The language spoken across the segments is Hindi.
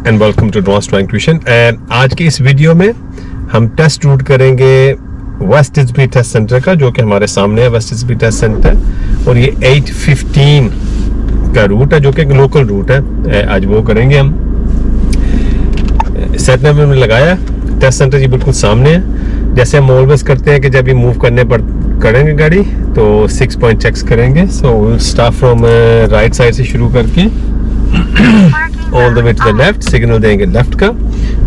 And welcome to advanced driving tuition. And आज की इस वीडियो में हम टेस्ट रूट करेंगे वेस्ट डिस्बी टेस्ट सेंटर का, जो कि हमारे सामने है वेस्ट डिस्बी टेस्ट सेंटर, और ये 8:15 का रूट है जो कि लोकल रूट है। आज वो करेंगे हम। सेट नंबर में लगाया, टेस्ट सेंटर जी बिल्कुल सामने है। जैसे हम ऑलवेज करते हैं कि जब ये मूव करेंगे गाड़ी तो 6 पॉइंट चेक्स करेंगे। So will start from right side से शुरू करके all the way to the left, signal देंगे लेफ्ट का,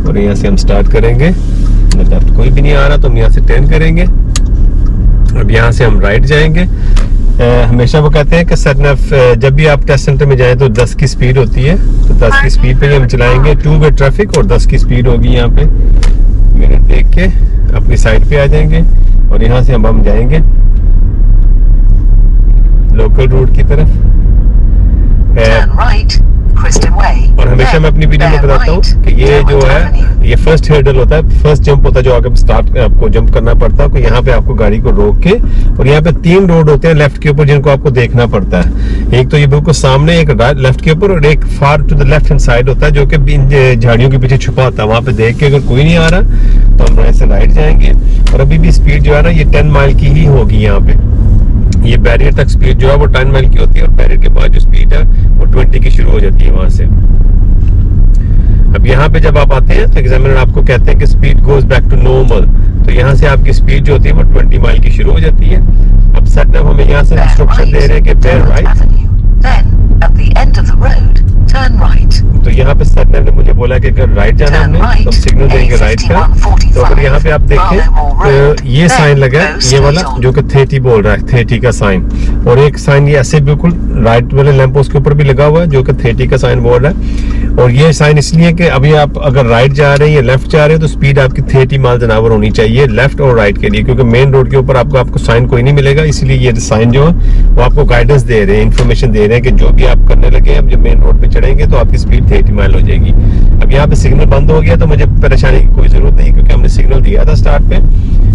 और यहाँ से हम स्टार्ट करेंगे। लेफ्ट कोई भी नहीं आ रहा तो हम यहाँ से टर्न करेंगे। अब यहाँ से हम राइट जाएंगे। हमेशा वो कहते हैं कि सरनफ जब भी आप टेस्ट सेंटर में जाएं तो 10 की स्पीड होती है, तो 10 की स्पीड पे हम चलाएंगे। 2 वे ट्रैफिक और 10 की स्पीड होगी। यहाँ पे मेरे देख के अपनी साइड पे आ जाएंगे और यहाँ से हम जाएंगे लोकल रूट की तरफ। और हमेशा मैं अपनी वीडियो में बताता हूँ कि ये जो है ये फर्स्ट हर्डल होता है, फर्स्ट जंप होता है जो आगे स्टार्ट आपको जंप करना पड़ता है। यहाँ पे आपको गाड़ी को रोक के, और यहाँ पे 3 रोड होते हैं लेफ्ट के ऊपर जिनको आपको देखना पड़ता है। एक तो ये बिल्कुल सामने, एक लेफ्ट के ऊपर, और एक far to the left hand side होता है जो कि झाड़ियों के पीछे छुपा होता है। वहां पे देख के अगर कोई नहीं आ रहा तो हम ऐसे राइट जाएंगे। और अभी भी स्पीड जो है ना ये 10 माइल की ही होगी। यहाँ पे ये बैरियर तक स्पीड जो है वो 10 माइल की होती है, और बैरियर के बाद जो स्पीड है वो 20 की शुरू हो जाती है वहां से। अब यहाँ पे जब आप आते हैं तो एग्जामिनर आपको कहते हैं कि speed goes back to normal, तो यहाँ से आपकी स्पीड जो होती है वो 20 माइल की शुरू हो जाती है। अब सर हमें यहाँ से इंस्ट्रक्शन दे रहे हैं कि बेयर राइट, तो यहाँ पे सर ने मुझे बोला कि अगर राइट जाना हमने तो सिग्नल देंगे राइट का। तो अगर यहाँ पे आप देखें तो ये साइन लगा है, ये वाला जो कि 30 बोल रहा है, 30 का साइन, और एक साइन ये ऐसे बिल्कुल राइट वाले लैंप पोस्ट के ऊपर भी लगा हुआ है जो कि 30 का साइन बोल रहा है। और ये साइन इसलिए कि अभी आप अगर राइट जा रहे हैं या लेफ्ट जा रहे हैं तो स्पीड आपकी 30 माइल एन आवर होनी चाहिए लेफ्ट और राइट के लिए, क्योंकि मेन रोड के ऊपर आपको साइन कोई नहीं मिलेगा। इसलिए ये साइन जो है वो आपको गाइडेंस दे रहे हैं, इन्फॉर्मेशन दे रहे हैं कि जो भी आप करने लगे अब जब मेन रोड पे चढ़ेंगे तो आपकी स्पीड 30 माइल हो जाएगी। अब यहाँ पे सिग्नल बंद हो गया तो मुझे परेशानी की कोई जरूरत नहीं, क्योंकि हमने सिग्नल दिया था स्टार्ट पे।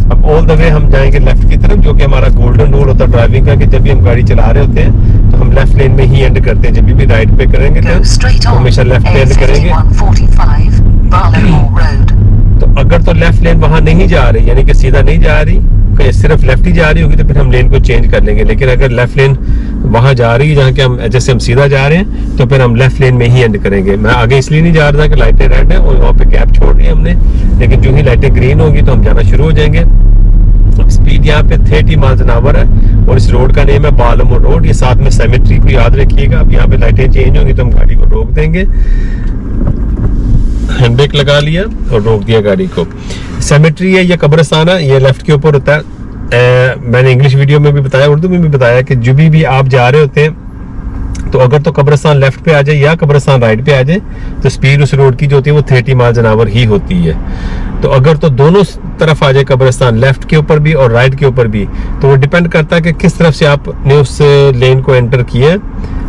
अब ऑल द वे हम जाएंगे लेफ्ट की तरफ, जो कि हमारा गोल्डन रूल होता है ड्राइविंग का, कि जब भी हम गाड़ी चला रहे होते हैं तो हम लेफ्ट लेन में ही एंड करते हैं। जब भी राइट पे करेंगे तो हमेशा लेफ्ट पे एंड करेंगे। तो अगर तो लेफ्ट लेन वहां नहीं जा रही, यानी कि सीधा नहीं जा रही, सिर्फ लेफ्ट ही जा रही होगी, तो फिर हम लेन को चेंज कर लेंगे। लेकिन अगर लेफ्ट लेन वहां जा रही है जहाँ के हम जैसे हम सीधा जा रहे हैं तो फिर हम लेफ्ट लेन में ही एंड करेंगे। मैं आगे इसलिए नहीं जा रहा था कि लाइटें रेड है और वहाँ पे गैप छोड़ दी हमने, लेकिन जो ही लाइटें ग्रीन होगी तो हम जाना शुरू हो जाएंगे। स्पीड यहाँ पे 30 माइल एन आवर है, और इस रोड का नेम है बालमोर रोड। ये साथ में सेमेट्री को याद रखिएगा। अब यहाँ पे लाइटें चेंज होंगी तो हम गाड़ी को रोक देंगे। हैंड ब्रेक लगा लिया और रोक दिया गाड़ी को। सेमेट्री है या कब्रिस्तान है, ये लेफ्ट के ऊपर होता है। मैंने इंग्लिश वीडियो में भी बताया, उर्दू में भी बताया कि जो भी आप जा रहे होते हैं तो अगर तो कब्रिस्तान लेफ्ट पे आ जाए या कब्रिस्तान राइट पे आ जाए तो स्पीड उस रोड की जो होती है वो 30 माइल एन आवर ही होती है। तो अगर तो दोनों तरफ आ जाए कब्रिस्तान, लेफ्ट के ऊपर भी और राइट के ऊपर भी, तो वो डिपेंड करता है कि किस तरफ से आपने उस लेन को एंटर किया।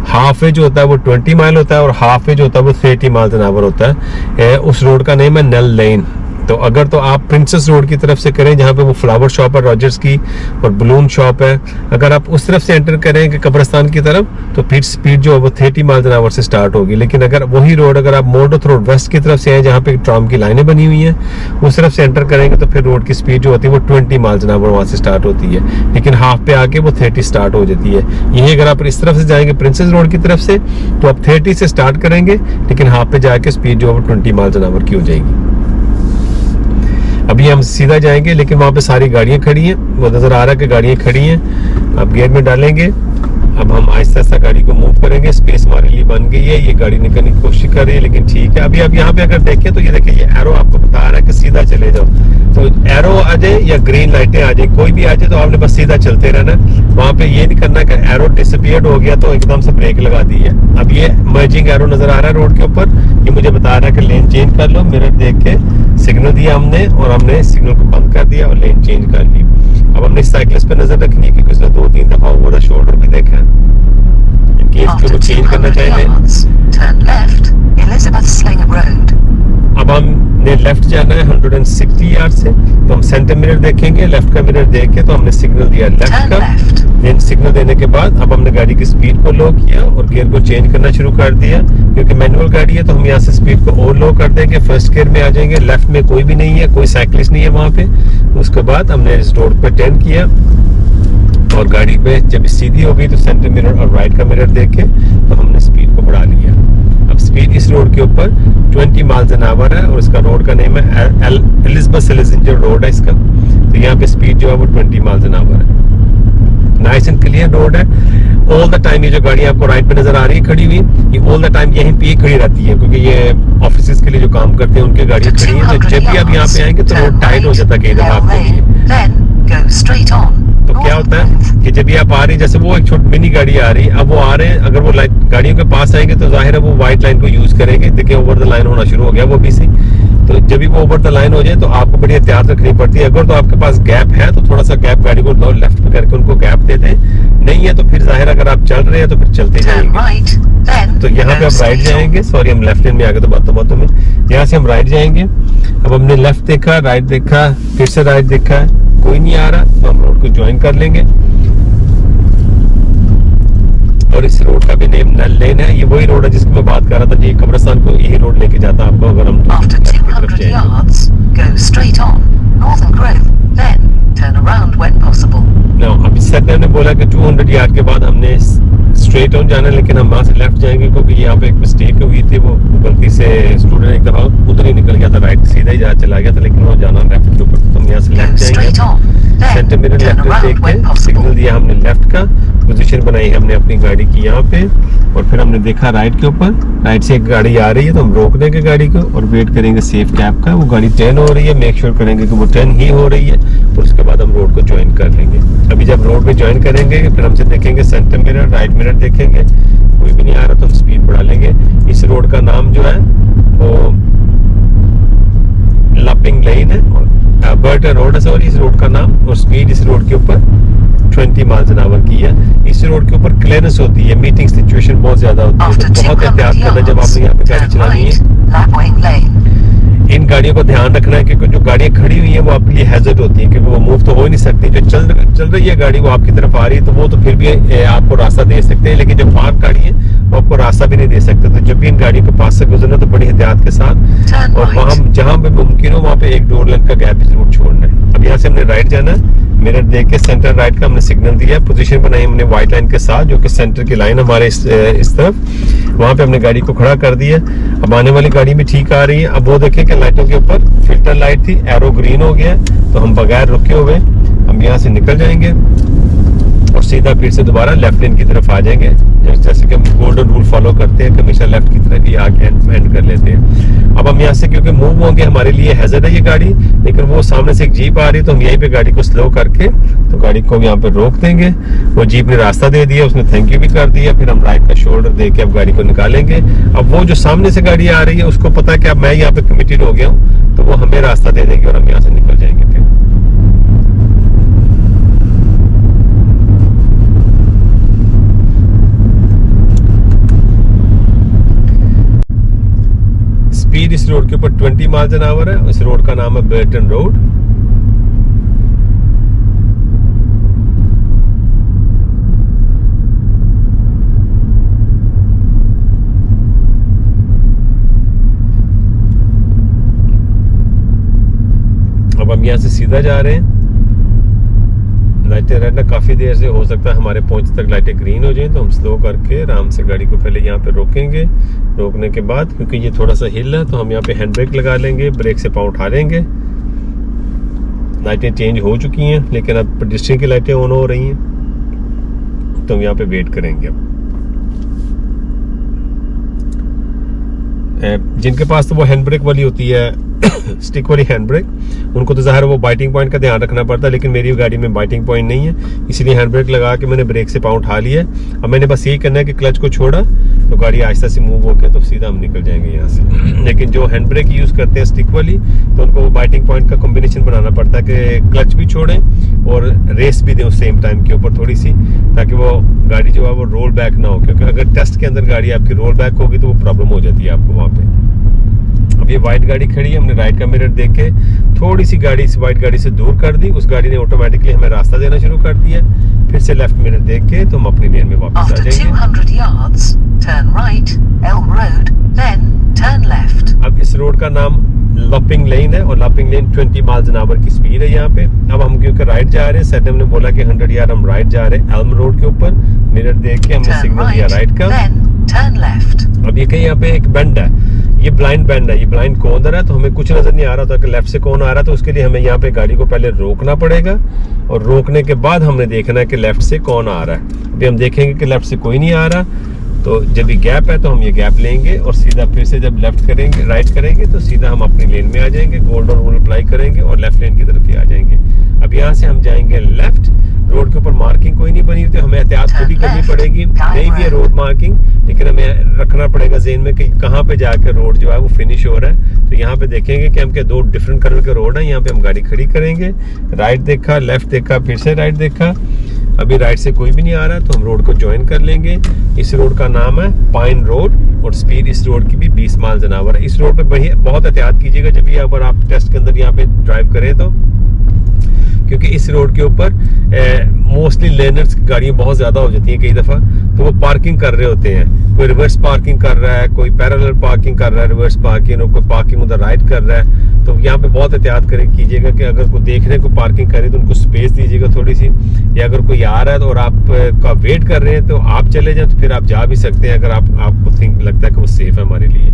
हाफ वे जो होता है वो 20 माइल होता है, और हाफ वे जो होता है वो 30 माइल एन आवर होता है। उस रोड का नेम है नल लेन। तो अगर तो आप प्रिंसेस रोड की तरफ से करें जहाँ पे वो फ्लावर शॉप है रॉजर्स की और बलून शॉप है, अगर आप उस तरफ से एंटर करेंगे कब्रिस्तान की तरफ तो फिर स्पीड जो है वो 30 माइल एन आवर से स्टार्ट होगी। लेकिन अगर वही रोड अगर आप मोर्डोथ रोड वेस्ट की तरफ से आए जहाँ पे ट्राम की लाइनें बनी हुई हैं, उस तरफ से एंटर करेंगे तो फिर रोड की स्पीड जो होती है वो 20 माइल एन आवर वहाँ से स्टार्ट होती है, लेकिन हाफ पे आके वो 30 स्टार्ट हो जाती है। यही अगर आप इस तरफ से जाएंगे प्रिंसेस रोड की तरफ से तो आप 30 से स्टार्ट करेंगे, लेकिन हाफ पे जाके स्पीड जो है वो 20 माइल एन आवर की हो जाएगी। अभी हम सीधा जाएंगे, लेकिन वहाँ पे सारी गाड़ियाँ खड़ी हैं, वो नजर आ रहा है कि गाड़ियाँ खड़ी हैं। अब गियर में डालेंगे। अब हम आहिस्ता आहिस्ता गाड़ी को मूव करेंगे। स्पेस हमारे लिए बन गई है, ये गाड़ी निकलने की कोशिश कर रही है, लेकिन ठीक है। अभी आप यहाँ पे अगर देखें तो ये देखिए ये एरो आपको बता रहा है कि सीधा चले जाओ। तो एरो आ जाए या ग्रीन लाइटें आ जाए, कोई भी आ जाए तो आपने बस सीधा चलते रहना। वहाँ पे ये नहीं करना कि एरो डिसअपीयर्ड हो गया तो एकदम से ब्रेक लगा दी है। अब ये मर्जिंग एरो नजर आ रहा है रोड के ऊपर, ये मुझे बता रहा है कि लेन चेंज कर लो। मिरर देख के सिग्नल दिया हमने, और हमने सिग्नल को बंद कर दिया और लेन चेंज कर ली। अब हमने साइकिलिस्ट पे नजर रखनी है क्योंकि उसने 2-3 दफा ओवर शोल्डर भी देखा है। इसको चेंज करना चाहिए। अब हम हमने लेफ्ट जाना है 160 यार्ड से, तो हम सेंटर मिरर देखेंगे, लेफ्ट का मिरर देख के तो हमने सिग्नल दिया लेफ्ट का। देन सिग्नल देने के बाद अब हमने गाड़ी की स्पीड को लो किया और गियर को चेंज करना शुरू कर दिया, क्योंकि मैनुअल गाड़ी है तो हम यहाँ से स्पीड को और लो कर देंगे, फर्स्ट गियर में आ जाएंगे। लेफ्ट में कोई भी नहीं है, कोई साइकिलिस्ट नहीं है वहाँ पे। उसके बाद हमने इस रोड पे टर्न किया और गाड़ी पे जब सीधी हो गई तो सेंटर मिरर और राइट का मिरर देख के तो हमने स्पीड को बढ़ा लिया। अब स्पीड इस रोड के ऊपर 20 माइल्स एन आवर है और इसका रोड का नेम है एलिजाबेथ सेलेजेंजर रोड है इसका। तो यहाँ पे स्पीड जो है वो 20 माइल्स एन आवर है। नाइस एंड क्लियर रोड है। ऑल द टाइम ये जो गाड़ी आपको राइट पे नजर आ रही है खड़ी हुई, ये ऑल द टाइम यहीं पे खड़ी रहती है, क्योंकि ये ऑफिस के लिए जो काम करते हैं उनकी गाड़ियां खड़ी हैं। तो जब भी आप यहाँ पे आएंगे तो रोड टाइट हो जाता है कई दफा आपके लिए। तो क्या होता है कि जब भी आप आ रही, जैसे वो एक छोटी मिनी गाड़ी आ रही है, अब वो आ रहे हैं, अगर वो गाड़ियों के पास आएंगे तो जाहिर है वो व्हाइट लाइन को यूज करेंगे। देखिए ओवर द लाइन होना शुरू हो गया वो भी सी। तो जब भी वो ओवर द लाइन हो जाए तो आपको बड़ी एहतियात रखनी पड़ती है। अगर तो आपके पास गैप है तो थोड़ा सा गैप गाड़ी को दो लेफ्ट में करके उनको गैप दे दें, नहीं है तो फिर जाहिर अगर आप चल रहे हैं तो फिर चलते जाएंगे। तो यहाँ पे आप राइट जाएंगे, सॉरी हम लेफ्ट लेन में आ गए तो बातों में, यहाँ से हम राइट जाएंगे। अब हमने लेफ्ट देखा, राइट देखा, फिर से राइट देखा, कोई नहीं आ रहा तो हम रोड को ज्वाइन कर लेंगे। और इस रोड का भी नेम नल लेन है। ये वही रोड है जिसकी मैं बात कर रहा था, ये कब्रिस्तान को यही रोड लेके जाता है आपको। अगर हम अभी सर ने बोला कि 200 यार्ड के बाद हमने स्ट्रेट ऑन जाना है, लेकिन हम वहाँ से लेफ्ट जाएंगे क्योंकि यहाँ पे एक मिस्टेक हुई थी। वो गलती से स्टूडेंट एक दफा उधर ही निकल गया था, राइट सीधा ही चला गया था, लेकिन वो जाना लेफ्ट के ऊपर। तो हम यहाँ से लेफ्ट जाएंगे, सेंटर मिरर लेफ्ट देख के सिग्नल दिया हमने लेफ्ट का, पोजीशन बनाई हमने अपनी गाड़ी की यहाँ पे, और फिर हमने देखा राइट के ऊपर, राइट से एक गाड़ी आ रही है तो हम रोक देंगे गाड़ी को और वेट करेंगे सेफ कैप का। वो गाड़ी टर्न हो रही है, मेक श्योर करेंगे कि वो टर्न ही हो रही है, और उसके बाद हम रोड को ज्वाइन कर लेंगे। अभी जब रोड पे ज्वाइन करेंगे फिर हमसे देखेंगे सेंटर मिरर, राइट मिरर देखेंगे, कोई भी नहीं आ रहा तो हम स्पीड बढ़ा लेंगे। इस रोड का नाम जो है वो लपिंग लेन है, बर्टन रोड है सॉरी इस रोड का नाम, और स्पीड इस रोड के ऊपर 20 माइल्स एन आवर की है। इस रोड के ऊपर क्लियरेंस होती है, मीटिंग सिचुएशन बहुत ज्यादा होती है, तो बहुत एहतियात करना जब आपने यहाँ पे गाड़ी चलानी है। इन गाड़ियों को ध्यान रखना है क्योंकि जो गाड़ियां खड़ी हुई हैं वो आपके लिए हैजर्ड होती हैं, क्योंकि वो मूव तो हो ही नहीं सकती। जो चल रही है गाड़ी वो आपकी तरफ आ रही है तो वो तो फिर भी आपको रास्ता दे सकते हैं, लेकिन जो पार्क गाड़ी है वो आपको रास्ता भी नहीं दे सकते। तो जब भी इन गाड़ियों के पास से गुजरना तो बड़ी एहतियात के साथ, और वहाँ जहाँ पे मुमकिन हो वहाँ पे 1-2 लेंथ का गैप जरूर छोड़ना है। अब यहाँ से हमने राइट जाना है, मिरर देख के सेंटर राइट का हमने सिग्नल दिया, पोजीशन बनाई हमने व्हाइट लाइन के साथ जो कि सेंटर की लाइन हमारे इस तरफ, वहाँ पे हमने गाड़ी को खड़ा कर दिया। अब आने वाली गाड़ी भी ठीक आ रही है। अब वो देखें कि लाइटों के ऊपर फिल्टर लाइट थी, एरो ग्रीन हो गया, तो हम बगैर रुके हुए हम यहाँ से निकल जाएंगे और सीधा फिर से दोबारा लेफ्ट लेन की तरफ आ जाएंगे। जैसे कि हम गोल्डन रूल फॉलो करते हैं कि हमेशा लेफ्ट की तरफ ही आके एंड कर लेते हैं। अब हम यहाँ से क्योंकि मूव होंगे, हमारे लिए हैजर्ड है ये गाड़ी, लेकिन वो सामने से एक जीप आ रही है तो हम यहीं पे गाड़ी को स्लो करके तो गाड़ी को यहाँ पे रोक देंगे। वो जीप ने रास्ता दे दिया, उसने थैंक यू भी कर दिया, फिर हम राइट का शोल्डर दे के अब गाड़ी को निकालेंगे। अब वो जो सामने से गाड़ी आ रही है उसको पता है कि अब मैं यहाँ पे कमिटेड हो गया हूँ, तो वो हमें रास्ता दे देंगे और हम यहाँ से निकल जाएंगे। फिर स्पीड इस रोड के ऊपर 20 माइल्स एन आवर है। इस रोड का नाम है बर्टन रोड। अब हम यहाँ से सीधा जा रहे हैं, लाइटें रेड ना, काफ़ी देर से हो सकता है हमारे पहुंचने तक लाइटें ग्रीन हो जाएं, तो हम स्लो करके आराम से गाड़ी को पहले यहाँ पे रोकेंगे। रोकने के बाद क्योंकि ये थोड़ा सा हिल है तो हम यहाँ पे हैंड ब्रेक लगा लेंगे, ब्रेक से पाँव उठा लेंगे। लाइटें चेंज हो चुकी हैं लेकिन अब पेडेस्ट्रियन की लाइटें ऑन हो रही हैं, तो हम यहाँ पे वेट करेंगे। अब जिनके पास तो वो हैंड ब्रेक वाली होती है स्टिक वाली हैंड ब्रेक, उनको तो ज़ाहिर वो बाइटिंग पॉइंट का ध्यान रखना पड़ता है, लेकिन मेरी गाड़ी में बाइटिंग पॉइंट नहीं है, इसलिए हैंड ब्रेक लगा के मैंने ब्रेक से पाँव उठा लिया। अब मैंने बस यही करना है कि क्लच को छोड़ा तो गाड़ी आहिस्ता से मूव होकर तो सीधा हम निकल जाएंगे यहाँ से। लेकिन जो हैंड ब्रेक यूज़ करते हैं स्टिक वाली, तो उनको वो बाइटिंग पॉइंट का कॉम्बिनेशन बनाना पड़ता है कि क्लच भी छोड़ें और रेस भी दें उस सेम टाइम के ऊपर थोड़ी सी, ताकि वो गाड़ी जो है वो रोल बैक ना हो, क्योंकि अगर टेस्ट के अंदर गाड़ी आपकी रोल बैक होगी तो वो प्रॉब्लम हो जाती है आपको वहाँ पे। अब ये वाइट गाड़ी खड़ी है, हमने राइट का मिरर देख के थोड़ी सी गाड़ी इस वाइट गाड़ी से दूर कर दी, उस गाड़ी ने ऑटोमेटिकली हमें रास्ता देना शुरू कर दिया। फिर से लेफ्ट मिरर देख के तो हम अपनी लेन में वापस आ जाएंगे। 200 yards, turn right, Elm Road, then turn left. अब इस रोड का नाम लॉपिंग लेन है और लॉपिंग लेन 20 माइल्स एन आवर की स्पीड है यहाँ पे। अब हम क्योंकि राइट जा रहे हैं, सेटम ने बोला कि 100 यार्ड हम राइट जा रहे हैं एल्म रोड के ऊपर। मिरर देख के हमने सिग्नल दिया राइट का। then turn left. अब ये कहीं यहाँ पे एक बेंड है, ये ब्लाइंड बेंड है, ये ब्लाइंड कौन है तो हमें कुछ नजर नहीं आ रहा था कि लेफ्ट से कौन आ रहा, तो उसके लिए हमें यहाँ पे गाड़ी को पहले रोकना पड़ेगा और रोकने के बाद हमने देखना है कि लेफ्ट से कौन आ रहा है। अभी हम देखेंगे कि लेफ्ट से कोई नहीं आ रहा, तो जब ये गैप है तो हम ये गैप लेंगे और सीधा फिर से जब लेफ्ट करेंगे राइट करेंगे तो सीधा हम अपनी लेन में आ जाएंगे, गोल्डन रूल अप्लाई करेंगे और लेफ्ट लेन की तरफ ही आ जाएंगे। अब यहाँ से हम जाएंगे लेफ्ट, रोड के ऊपर मार्किंग कोई नहीं बनी हुई तो हमें एहतियात खुद ही करनी पड़ेगी। नहीं भी है रोड मार्किंग, लेकिन हमें रखना पड़ेगा ज़हन में कि कहाँ पे जाकर रोड जो है वो फिनिश हो रहा है। तो यहाँ पे देखेंगे कि हम के दो डिफरेंट कलर के रोड हैं, यहाँ पे हम गाड़ी खड़ी करेंगे, राइट देखा, लेफ्ट देखा, फिर से राइट देखा। अभी राइट से कोई भी नहीं आ रहा तो हम रोड को ज्वाइन कर लेंगे। इस रोड का नाम है पाइन रोड और स्पीड इस रोड की भी 20 माइल्स एन आवर है। इस रोड पे बहुत एहतियात कीजिएगा जब ये अगर आप टेस्ट के अंदर यहाँ पे ड्राइव करें तो, क्योंकि इस रोड के ऊपर मोस्टली लर्नर्स की गाड़ियाँ बहुत ज़्यादा हो जाती हैं कई दफ़ा, तो वो पार्किंग कर रहे होते हैं। कोई रिवर्स पार्किंग कर रहा है, कोई पैरेलल पार्किंग कर रहा है, रिवर्स पार्किंग, और कोई पार्किंग उधर राइट कर रहा है। तो यहाँ पे बहुत एहतियात कीजिएगा कि अगर कोई देख रहे हैं कोई पार्किंग करे तो उनको स्पेस दीजिएगा थोड़ी सी, या अगर कोई आ रहा है तो और आप का वेट कर रहे हैं तो आप चले जाएं तो फिर आप जा भी सकते हैं अगर आपको लगता है कि वो सेफ है हमारे लिए।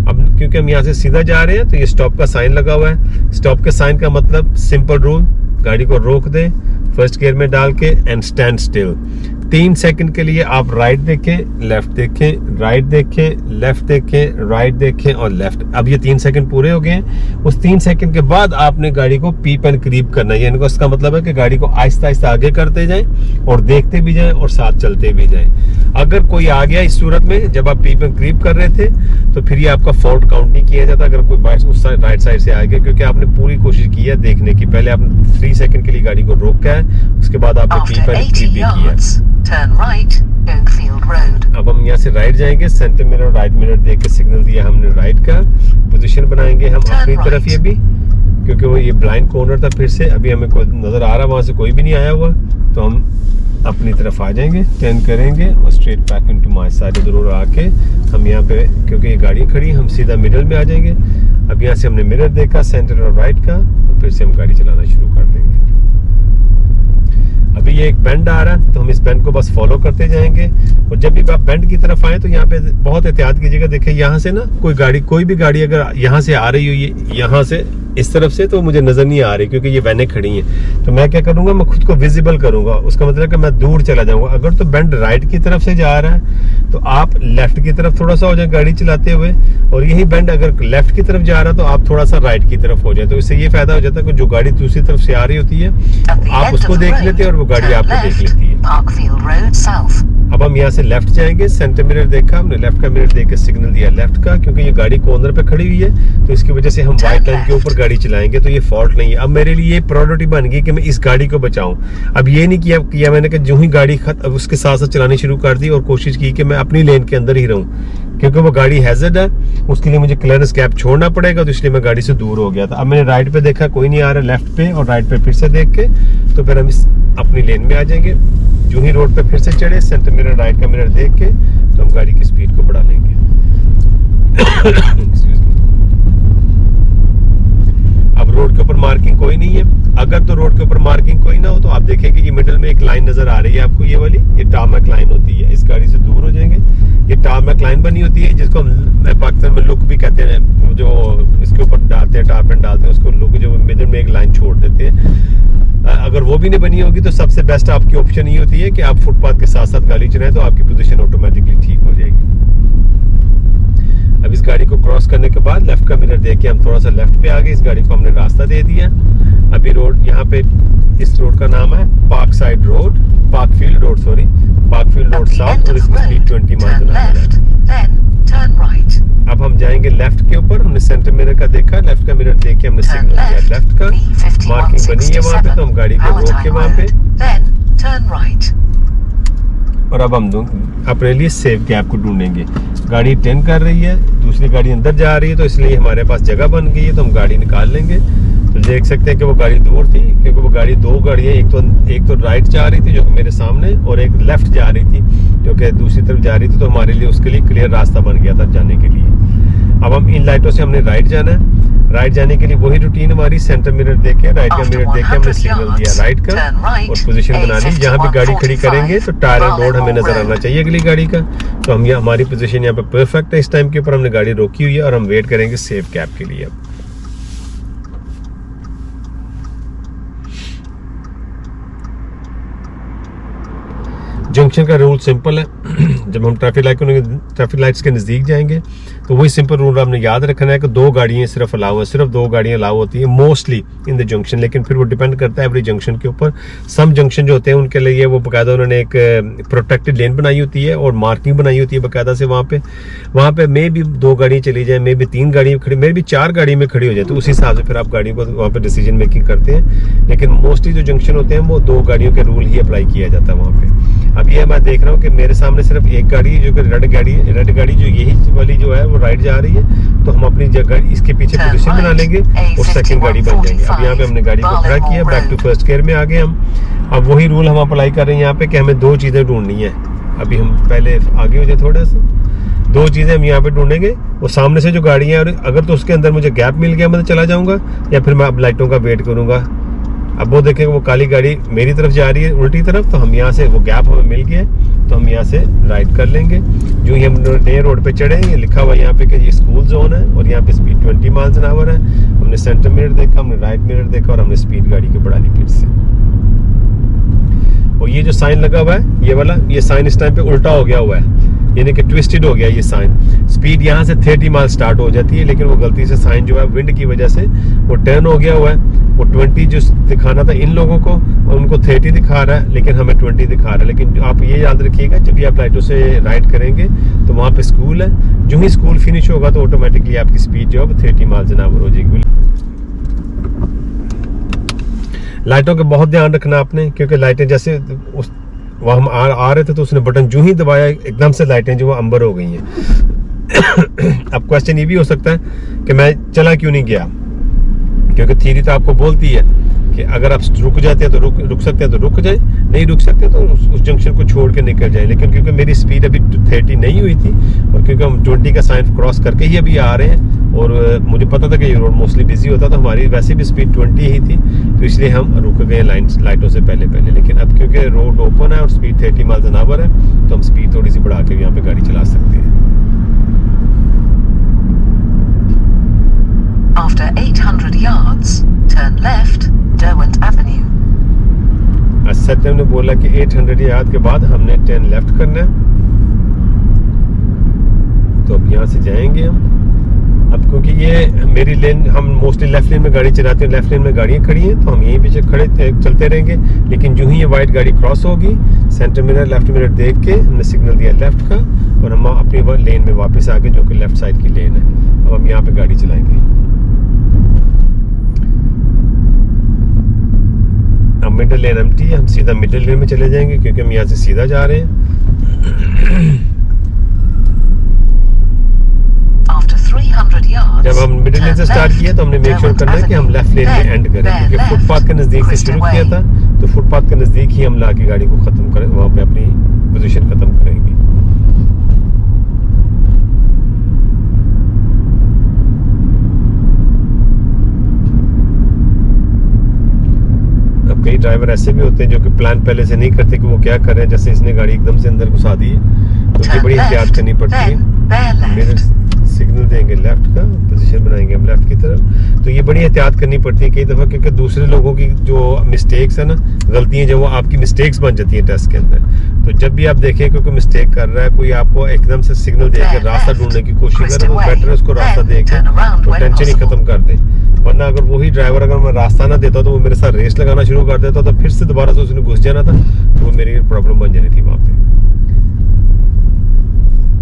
अब क्योंकि हम यहाँ से सीधा जा रहे हैं तो ये स्टॉप का साइन लगा हुआ है। स्टॉप के साइन का मतलब सिंपल रूल, गाड़ी को रोक दें फर्स्ट गियर में डाल के एंड स्टैंड स्टिल। 3 सेकंड के लिए आप राइट देखें, लेफ्ट देखें, राइट देखें, लेफ्ट देखें, राइट देखें और लेफ्ट। अब ये 3 सेकंड पूरे हो गए हैं। उस 3 सेकंड के बाद आपने गाड़ी को पीप एंड क्रीप करना है, यानी इसका मतलब है कि गाड़ी को आहिस्ता आहिस्ता आगे करते जाएं और देखते भी जाएं और साथ चलते भी जाएं। अगर कोई आ गया इस सूरत में जब आप पीप एंड क्रीप कर रहे थे तो फिर ये आपका फॉल्ट काउंट नहीं किया जाता अगर कोई बाइक उस राइट साइड से आ गया, क्योंकि आपने पूरी कोशिश की है देखने की। पहले आपने 3 सेकंड के लिए गाड़ी को रोका है, उसके बाद आपने पीप एंड क्रीप भी किया है। Turn right, Oakfield Road. अब हम यहाँ से राइट जाएंगे, सेंटर मिरर राइट मिरर देख के सिग्नल दिया हमने राइट का। पोजीशन बनाएंगे हम अपनी तरफ ये भी, क्योंकि वो ये ब्लाइंड कॉर्नर था। फिर से अभी हमें कोई नजर आ रहा, वहां से कोई भी नहीं आया हुआ, तो हम अपनी तरफ आ जाएंगे, टर्न करेंगे और straight back into my side जरूर आके हम यहाँ पे, क्योंकि ये गाड़ी खड़ी हम सीधा मिडल में आ जाएंगे। अब यहाँ से हमने मिरर देखा सेंटर और राइट का, और फिर से हम गाड़ी चलाना शुरू कर देंगे। अभी ये एक बेंड आ रहा है तो हम इस बेंड को बस फॉलो करते जाएंगे, और जब भी आप बेंड की तरफ आए तो यहाँ पे बहुत एहतियात कीजिएगा। देखिए यहाँ से ना कोई भी गाड़ी अगर यहाँ से आ रही हो, ये यहाँ से इस तरफ से, तो मुझे नजर नहीं आ रही क्योंकि ये वैनें खड़ी हैं। तो मैं क्या करूंगा, मैं खुद को विजिबल करूंगा, उसका मतलब कि मैं दूर चला जाऊंगा। अगर तो बेंड राइट की तरफ से जा रहा है तो आप लेफ्ट की तरफ थोड़ा सा हो जाए गाड़ी चलाते हुए, और यही बेंड अगर लेफ्ट की तरफ जा रहा है तो आप थोड़ा सा राइट की तरफ हो जाए। तो इससे ये फायदा हो जाता है कि जो गाड़ी दूसरी तरफ से आ रही होती है आप उसको देख लेते हैं और वो गाड़ी आपको देख लेती है। अब हम यहाँ से लेफ्ट जाएंगे, सेंटर मिरर देखा हमने, लेफ्ट का मिरर देख के सिग्नल दिया लेफ्ट का, क्योंकि ये गाड़ी कॉर्नर पे खड़ी हुई है तो इसकी वजह से हम व्हाइट लाइन के ऊपर गाड़ी चलाएंगे, तो ये फॉल्ट नहीं है। अब मेरे लिए ये प्रायोरिटी बन गई कि मैं इस गाड़ी को बचाऊं। अब ये नहीं किया मैंने कि जो ही गाड़ी उसके साथ साथ चलानी शुरू कर दी और कोशिश की कि मैं अपनी लेन के अंदर ही रहूं, क्योंकि वो गाड़ी हैजर्ड है, उसके लिए मुझे क्लियरेंस गैप छोड़ना पड़ेगा, तो इसलिए मैं गाड़ी से दूर हो गया था। अब मैंने राइट पे देखा कोई नहीं आ रहा, लेफ्ट पे और राइट पे फिर से देख के तो फिर हम अपनी लेन में आ जाएंगे। जो ही रोड पे फिर से चढ़े, सेंटर मिरर राइट का मिरर देख के तो हम गाड़ी की स्पीड को बढ़ा लेंगे। अब रोड के ऊपर मार्किंग कोई नहीं है। अगर तो रोड के ऊपर मार्किंग कोई ना हो तो आप देखेंगे कि मिडिल में एक लाइन नजर आ रही है आपको, ये वाली, ये टार्मैक लाइन होती है। इस गाड़ी से दूर हो जाएंगे, ये टार्मैक लाइन बनी होती है जिसको हम पाकिस्तान में लुक भी कहते हैं, जो इसके ऊपर डालते हैं, टारपेन डालते हैं उसको लुक, जो मिडिल में एक लाइन छोड़ देते हैं। अगर वो भी नहीं बनी होगी तो सबसे बेस्ट आपकी ऑप्शन ये होती है कि आप फुटपाथ के साथ साथ गाड़ी चलाएं, तो आपकी पोजीशन ऑटोमेटिकली ठीक हो जाएगी। अब इस गाड़ी को क्रॉस करने के बाद लेफ्ट का मिरर देख के हम थोड़ा सा लेफ्ट पे आ गए, इस गाड़ी को हमने रास्ता दे दिया। अभी रोड यहाँ पे, इस रोड का नाम है पार्कफील्ड रोड साउथ, और इसकी स्पीड 20 माइल एन आवर है। अब हम जाएंगे लेफ्ट के ऊपर, हमने सेंटर मिरर का देखा, लेफ्ट का मिरर देख के हमने सिग्नल दिया लेफ्ट का, मार्किंग बनी है वहाँ पे, तो हम गाड़ी को रोक के वहाँ पे, और अब हम अपने लिए सेफ गैप को ढूंढेंगे। गाड़ी टर्न कर रही है, दूसरी गाड़ी अंदर जा रही है, तो इसलिए हमारे पास जगह बन गई है, तो हम गाड़ी निकाल लेंगे। तो देख सकते हैं कि वो गाड़ी दूर थी, क्योंकि वो गाड़ी दो गाड़ियाँ, एक तो राइट जा रही थी जो कि मेरे सामने, और एक लेफ्ट जा रही थी जो कि दूसरी तरफ जा रही थी। तो हमारे लिए उसके लिए क्लियर रास्ता बन गया था जाने के लिए। अब हम इन लाइटों से हमने राइट जाना है। राइट जाने के लिए वही रूटीन हमारी, सेंटर मिरर देखे, राइट का मिरर देखे, हमने सिग्नल दिया राइट का और पोजीशन बना ली। जहाँ भी गाड़ी खड़ी करेंगे तो टायर एंड रोड हमें नजर आना चाहिए अगली गाड़ी का। तो हम हमारी पोजीशन यहाँ पे परफेक्ट है। इस टाइम के ऊपर हमने गाड़ी रोकी हुई है और हम वेट करेंगे सेफ कैब के लिए। अब जंक्शन का रूल सिंपल है। जब हम ट्रैफिक लाइट्स के नज़दीक जाएंगे तो वही सिंपल रूल आपने याद रखना है कि दो गाड़ियाँ सिर्फ अलाउ है, सिर्फ दो गाड़ियाँ अलाउ होती है मोस्टली इन द जंक्शन। लेकिन फिर वो डिपेंड करता है एवरी जंक्शन के ऊपर। सम जंक्शन जो होते हैं उनके लिए वो बाकायदा उन्होंने एक प्रोटेक्टेड लेन बनाई होती है और मार्किंग बनाई होती है बाकायदा से। वहाँ पे मे भी दो गाड़ियाँ चली जाए, मे भी तीन गाड़ियाँ खड़ी, मे भी चार गाड़ी में खड़ी हो जाए, तो उस हिसाब से फिर आप गाड़ी को वहाँ पर डिसीजन मेकिंग करते हैं। लेकिन मोस्टली जो जंक्शन होते हैं वो दो गाड़ियों के रूल ही अप्लाई किया जाता है वहाँ पे। अब ये मैं देख रहा हूँ कि मेरे सामने सिर्फ एक गाड़ी है जो कि रेड गाड़ी जो यही वाली जो है वो राइट जा रही है, तो हम अपनी जगह इसके पीछे पोजीशन बना लेंगे और सेकंड गाड़ी बन जाएंगे। अब यहाँ पे हमने गाड़ी को खड़ा किया, बैक टू फर्स्ट गियर में आ गए हम। अब वही रूल हम अप्लाई कर रहे हैं यहाँ पे कि हमें दो चीज़ें ढूंढनी है। अभी हम पहले आगे हो जाए थोड़ा सा, दो चीज़ें हम यहाँ पे ढूंढेंगे। वो सामने से जो गाड़ियाँ हैं अगर तो उसके अंदर मुझे गैप मिल गया मैं चला जाऊँगा, या फिर मैं अब लाइटों का वेट करूँगा। अब वो देखेंगे वो काली गाड़ी मेरी तरफ जा रही है उल्टी तरफ, तो हम यहाँ से वो गैप हमें मिल गया तो हम यहाँ से राइट कर लेंगे। जो ही हम नए रोड पे चढ़ेंगे, लिखा हुआ यहाँ पे कि ये स्कूल जोन है और यहाँ पे स्पीड 20 माइल्स एन आवर है। हमने सेंटर मिरर देखा, हमने राइट मिरर देखा और हमने स्पीड गाड़ी की बढ़ा ली फिर से। और ये जो साइन लगा हुआ है ये वाला, ये साइन इस टाइम पे उल्टा हो गया हुआ है, यानी कि ट्विस्टेड हो गया ये साइन। स्पीड यहाँ से 30 माइल स्टार्ट हो जाती है, लेकिन वो गलती से साइन जो है विंड की वजह से वो टर्न हो गया हुआ है। वो 20 जो दिखाना था इन लोगों को और उनको 30 दिखा रहा है, लेकिन हमें 20 दिखा रहा है। लेकिन आप ये याद रखिएगा जब भी आप लाइटों से राइड करेंगे तो वहाँ पे स्कूल है, जो ही स्कूल फिनिश होगा तो ऑटोमेटिकली आपकी स्पीड जो है वो 30 माइल्स एन आवर हो जाएगी। लाइटों का बहुत ध्यान रखना आपने, क्योंकि लाइटें जैसे वह हम आ रहे थे तो उसने बटन जो ही दबाया एकदम से लाइटें जो वो अंबर हो गई हैं। अब क्वेश्चन ये भी हो सकता है कि मैं चला क्यों नहीं गया, क्योंकि थ्योरी तो आपको बोलती है कि अगर आप रुक जाते हैं तो रुक सकते हैं तो रुक जाए, नहीं रुक सकते तो उस जंक्शन को छोड़ के निकल जाए। लेकिन क्योंकि मेरी स्पीड अभी 30 नहीं हुई थी और क्योंकि हम 20 का साइन क्रॉस करके ही अभी आ रहे हैं और मुझे पता था कि ये रोड मोस्टली बिजी होता, तो हमारी वैसे भी स्पीड 20 ही थी, तो इसलिए हम रुक गए लाइटों से पहले। लेकिन अब क्योंकि रोड ओपन है और स्पीड 30 माइल्स एन आवर है तो हम स्पीड थोड़ी सी बढ़ा के यहाँ पे गाड़ी चला सकते हैं। After 800 yards, turn left, Derwent Avenue. सत्यम ने बोला कि 800 यार्ड के बाद हमने टर्न लेफ्ट करना है, तो अब यहाँ से जाएंगे हम। अब क्योंकि ये मेरी लेन, हम मोस्टली लेफ्ट लेन में गाड़ी चलाते हैं, लेफ्ट लेन में गाड़ियाँ खड़ी हैं तो हम यहीं पीछे खड़े चलते रहेंगे। लेकिन जो ही ये वाइट गाड़ी क्रॉस होगी, सेंटर मिरर लेफ्ट मिरर देख के हमने सिग्नल दिया लेफ्ट का और हम अपनी लेन में वापस आ गए जो कि लेफ्ट साइड की लेन है। अब हम यहाँ पे गाड़ी चलाएंगे। अब मिडिल लेन एम्प्टी है, हम सीधा मिडिल लेन में चले जाएंगे क्योंकि हम यहाँ से सीधा जा रहे हैं। जब हम मिडिल लेन से स्टार्ट किया तो हमने मेक श्योर करना है कि हम लेफ्ट लेन में एंड करें, क्योंकि फुटपाथ के नज़दीक से शुरू किया था तो फुटपाथ के नज़दीक ही हम लाके गाड़ी को ख़त्म करें, वहाँ पे अपनी पोजीशन ख़त्म करेंगे। अब कई ड्राइवर ऐसे भी होते हैं जो कि प्लान पहले से नहीं करते कि वो क्या कर रहे हैं, जैसे इसने गाड़ी एकदम से अंदर घुसा दी है तो ये बड़ी एहतियात करनी पड़ती है। मेरे सिग्नल देंगे लेफ्ट का, पोजीशन बनाएंगे हम लेफ्ट की तरफ, तो ये बड़ी एहतियात करनी पड़ती है कई दफ़ा, क्योंकि दूसरे लोगों की जो मिस्टेक्स है ना, गलतियां जो वो आपकी मिस्टेक्स बन जाती हैं टेस्ट के अंदर। तो जब भी आप देखें क्योंकि मिस्टेक कर रहा है कोई, आपको एकदम से सिग्नल देकर रास्ता ढूंढने की कोशिश करे तो बेटर है उसको रास्ता देकर तो टेंशन ही खत्म कर दे। वरना अगर वही ड्राइवर अगर मैं रास्ता ना देता तो वो मेरे साथ रेस लगाना शुरू कर देता तो फिर से दोबारा से उसने घुस जाना था, तो वो मेरी प्रॉब्लम बन जानी थी वहाँ पे।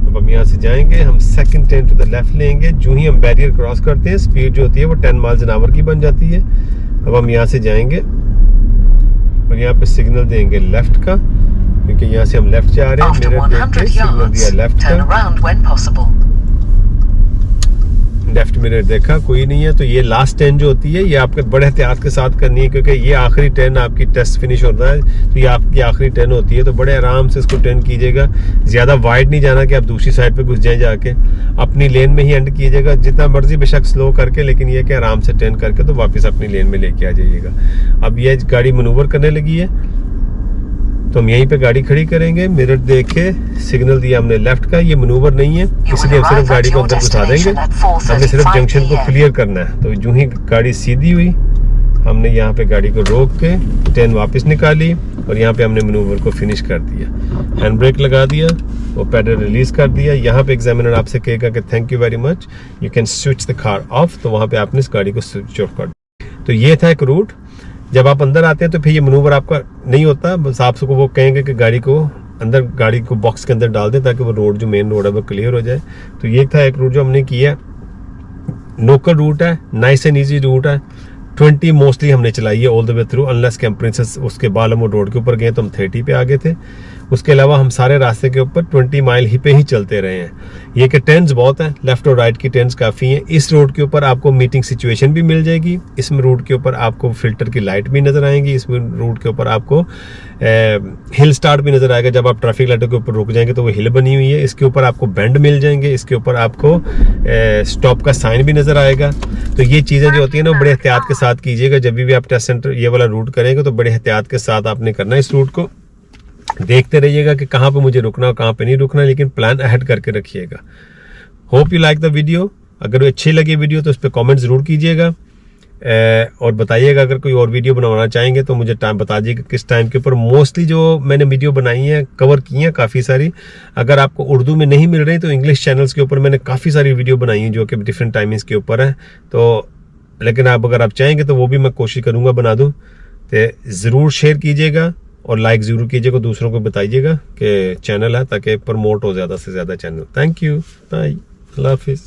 अब हम यहाँ से जाएंगे, हम second turn to the left लेंगे। जो ही हम बैरियर क्रॉस करते हैं स्पीड जो होती है वो 10 माइल्स एन आवर की बन जाती है। अब हम यहाँ से जाएंगे और यहाँ पे सिग्नल देंगे लेफ्ट का, क्योंकि यहाँ से हम लेफ्ट जा रहे हैं। मिरर देख के सिग्नल दिया लेफ्ट का। लेफ्ट मिरर देखा, कोई नहीं है। तो ये लास्ट टर्न जो होती है ये आपके बड़े एहतियात के साथ करनी है, क्योंकि ये आखिरी टर्न आपकी टेस्ट फिनिश होता है, तो ये आपकी आखिरी टर्न होती है। तो बड़े आराम से इसको टर्न कीजिएगा, ज़्यादा वाइड नहीं जाना कि आप दूसरी साइड पे घुस जाए जाके, अपनी लेन में ही एंड कीजिएगा, जितना मर्जी बेशक स्लो करके, लेकिन ये कि आराम से टर्न करके तो वापस अपनी लेन में लेके आ जाइएगा। अब ये गाड़ी मनूवर करने लगी है, तो हम यहीं पे गाड़ी खड़ी करेंगे। मिरर देख के सिग्नल दिया हमने लेफ्ट का, ये मनूवर नहीं है, इसलिए हम सिर्फ गाड़ी को अंदर घुसा देंगे। हमने सिर्फ जंक्शन को क्लियर करना है। तो यूं ही गाड़ी सीधी हुई, हमने यहाँ पे गाड़ी को रोक के टर्न वापस निकाली और यहाँ पे हमने मनूवर को फिनिश कर दिया। हैंड ब्रेक लगा दिया, वो पैडल रिलीज कर दिया। यहाँ पे एग्जामिनर आपसे कहेगा कि thank you very much, you can switch the car of, तो वहाँ पे आपने इस गाड़ी को स्विच ऑफ कर दिया। तो ये था एक रूट। जब आप अंदर आते हैं तो फिर ये मनूवर आपका नहीं होता, बस आपको वो कहेंगे कि गाड़ी को अंदर, गाड़ी को बॉक्स के अंदर डाल दें ताकि वो रोड जो मेन रोड है वो क्लियर हो जाए। तो ये था एक रूट जो हमने किया। लोकल रूट है, नाइस एंड ईजी रूट है। 20 मोस्टली हमने चलाई है all the way through, unless के प्रिंसेस उसके बाद हम रोड के ऊपर गए तो हम 30 पे आ गए थे। उसके अलावा हम सारे रास्ते के ऊपर 20 माइल ही पे ही चलते रहे हैं। ये कि टर्न्स बहुत हैं, लेफ्ट और राइट की टर्न्स काफ़ी हैं। इस रोड के ऊपर आपको मीटिंग सिचुएशन भी मिल जाएगी, इस रोड के ऊपर आपको फिल्टर की लाइट भी नज़र आएंगी, इस रोड के ऊपर आपको हिल स्टार्ट भी नज़र आएगा। जब आप ट्रैफिक लाइटों के ऊपर रुक जाएंगे तो वो हिल बनी हुई है, इसके ऊपर आपको बेंड मिल जाएंगे, इसके ऊपर आपको स्टॉप का साइन भी नज़र आएगा। तो ये चीज़ें जो होती है ना, बड़े एहतियात के साथ कीजिएगा। जब भी आप टेस्ट सेंटर ये वाला रूट करेंगे तो बड़े एहतियात के साथ आपने करना है। इस रूट को देखते रहिएगा कि कहाँ पे मुझे रुकना और कहाँ पे नहीं रुकना, लेकिन प्लान अहेड करके रखिएगा। Hope you like the video. अगर अच्छी लगी वीडियो तो उस पर कॉमेंट ज़रूर कीजिएगा और बताइएगा। अगर कोई और वीडियो बनवाना चाहेंगे तो मुझे टाइम बता दीजिएगा किस टाइम के ऊपर। मोस्टली जो मैंने वीडियो बनाई है, कवर की हैं काफ़ी सारी। अगर आपको उर्दू में नहीं मिल रही तो इंग्लिश चैनल्स के ऊपर मैंने काफ़ी सारी वीडियो बनाई हैं जो कि डिफरेंट टाइमिंग्स के ऊपर है। तो लेकिन अगर आप चाहेंगे तो वो भी मैं कोशिश करूँगा बना दूँ। तो ज़रूर शेयर कीजिएगा और लाइक ज़रूर कीजिएगा, दूसरों को बताइएगा कि चैनल है, ताकि प्रमोट हो ज़्यादा से ज़्यादा चैनल। थैंक यू, बाय, अल्लाह हाफिज़।